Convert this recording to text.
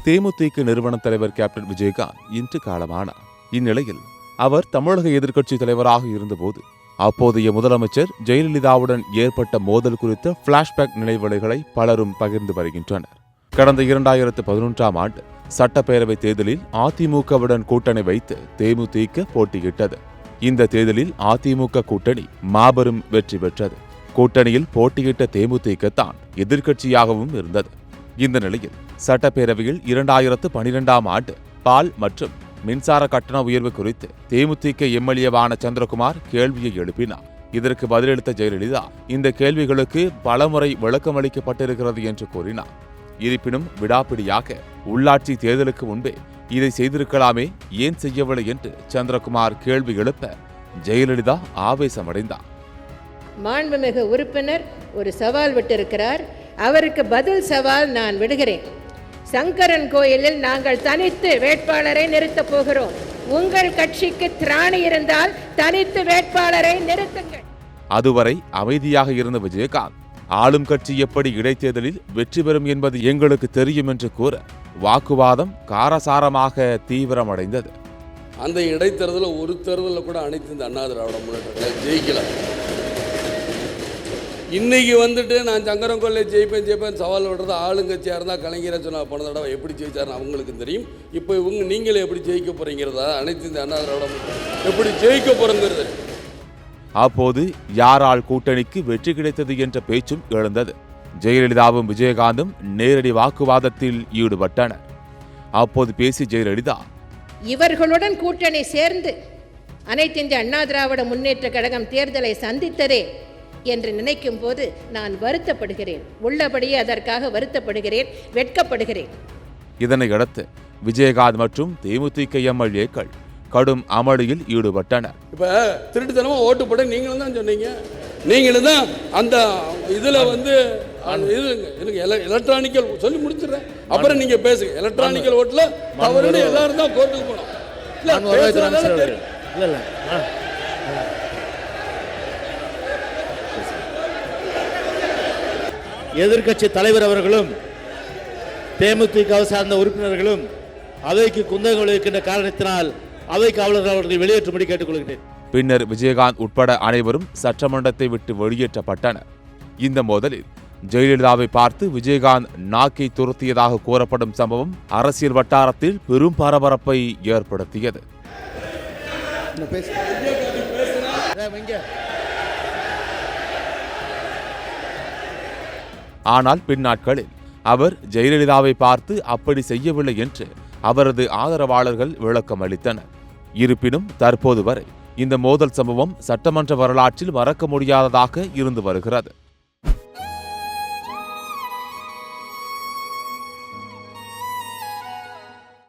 தேமுதிக நிறுவன தலைவர் கேப்டன் விஜயகாந்த் இன்று காலமானார். இந்நிலையில் அவர் தமிழக எதிர்க்கட்சி தலைவராக இருந்தபோது அப்போதைய முதலமைச்சர் ஜெயலலிதாவுடன் ஏற்பட்ட மோதல் குறித்த பிளாஷ்பேக் நினைவலைகளை பலரும் பகிர்ந்து வருகின்றனர். கடந்த 2011ஆம் ஆண்டு சட்டப்பேரவை தேர்தலில் அதிமுகவுடன் கூட்டணி வைத்து தேமுதிக போட்டியிட்டது. இந்த தேர்தலில் அதிமுக கூட்டணி மாபெரும் வெற்றி பெற்றது. கூட்டணியில் போட்டியிட்ட தேமுதிக தான் எதிர்க்கட்சியாகவும் இருந்தது. இந்த நிலையில் சட்டப்பேரவையில் 2012ஆம் ஆண்டு பால் மற்றும் மின்சார கட்டண உயர்வு குறித்து தேமுதிக எம்எல்ஏவான சந்திரகுமார் கேள்வியை எழுப்பினார். இதற்கு பதிலளித்த ஜெயலலிதா இந்த கேள்விகளுக்கு பலமுறை விளக்கமளிக்கப்பட்டிருக்கிறது என்று கூறினார். இருப்பினும் விடாப்பிடியாக உள்ளாட்சி தேர்தலுக்கு முன்பே இதை செய்திருக்கலாமே, ஏன் செய்யவில்லை என்று சந்திரகுமார் கேள்வி எழுப்ப ஜெயலலிதா ஆவேசமடைந்தார். மாண்புமிகு உறுப்பினர் ஒரு சவால் விட்டிருக்கிறார். அவருக்கு பதில் சவால் நான் விடுகிறேன். சங்கரன் கோயிலில் நாங்கள் தனித்து வேட்பாளரை நிறுத்தப் போகிறோம். உங்கள் கட்சிக்கு திராணி இருந்தால் தனித்து வேட்பாளரை நிறுத்துங்கள். அதுவரை அமைதியாக இருந்த விஜயகாந்த் ஆளும் கட்சி எப்படி இடைத்தேர்தலில் வெற்றி பெறும் என்பது எங்களுக்கு தெரியும் என்று கூற வாக்குவாதம் காரசாரமாக தீவிரமடைந்தது. அந்த இடைத்தேர்தலில் ஒரு தேர்தலில் கூட அனைத்து இந்த அண்ணா திராவிட முன்னேற்ற ஜெயிக்கல. இன்னைக்கு வந்துட்டு நான் சங்கரங்கோயிலை ஜெயிப்பேன் சவால் விடுறது ஆளுங்கட்சியாக இருந்தால் கலைஞரை சொன்னால் போன தடவை எப்படி ஜெயிச்சாருன்னு அவங்களுக்கு தெரியும். இப்போ நீங்களே எப்படி ஜெயிக்க போறீங்கிறதா, அனைத்து இந்த அண்ணா திராவிட எப்படி ஜெயிக்க போறங்கிறது. அப்போது யாரால் கூட்டணிக்கு வெற்றி கிடைத்தது என்ற பேச்சும் எழுந்தது. ஜெயலலிதாவும் விஜயகாந்தும் நேரடி வாக்குவாதத்தில் ஈடுபட்டனர். அப்போது பேசி ஜெயலலிதா, இவர்களுடன் கூட்டணி சேர்ந்து அனைத்து இந்திய அண்ணா திராவிட முன்னேற்ற கழகம் தேர்தலை சந்தித்ததே என்று நினைக்கும் போது நான் வருத்தப்படுகிறேன். உள்ளபடியே அதற்காக வருத்தப்படுகிறேன், வெட்கப்படுகிறேன். இதனையடுத்து விஜயகாந்த் மற்றும் தேமுதிக எம்எல்ஏக்கள் கடும் அமளியில் ஈடுபட்டனர். இப்ப திருட்டுத்தனமா ஓட்டு போட நீங்களும் தான் சொன்னீங்க. நீங்களும் தான் அந்த இதுல எலக்ட்ரானிக்கல் சொல்லி முடிச்சிடுறேன், அப்புறம் நீங்க பேசுங்க. எலக்ட்ரானிக்கல் ஓட்டுல தவறுன்னு எல்லாரும் தான் கோர்ட்டுக்கு போனோம். எதிர்க்கட்சி தலைவர் அவர்களும் தேமுதிக சார்ந்த உறுப்பினர்களும் அவைக்கு குந்தகம் விளைவிக்கின்ற காரணத்தினால் அவை காவலர்கள் அவர்களை வெளியேற்றும்படி கேட்டுக்கொள்கிறேன். பின்னர் விஜயகாந்த் உட்பட அனைவரும் சட்டமன்றத்தை விட்டு வெளியேற்றப்பட்டனர். இந்த மோதலில் ஜெயலலிதாவை பார்த்து விஜயகாந்த் நாக்கை துருத்தியதாக கூறப்படும் சம்பவம் அரசியல் வட்டாரத்தில் பெரும் பரபரப்பை ஏற்படுத்தியது. ஆனால் பின்னாட்களில் அவர் ஜெயலலிதாவை பார்த்து அப்படி செய்யவில்லை என்று அவரது ஆதரவாளர்கள் விளக்கம் அளித்தனர். இருப்பினும் தற்போது வரை இந்த மோதல் சம்பவம் சட்டமன்ற வரலாற்றில் மறக்க முடியாததாக இருந்து வருகிறது.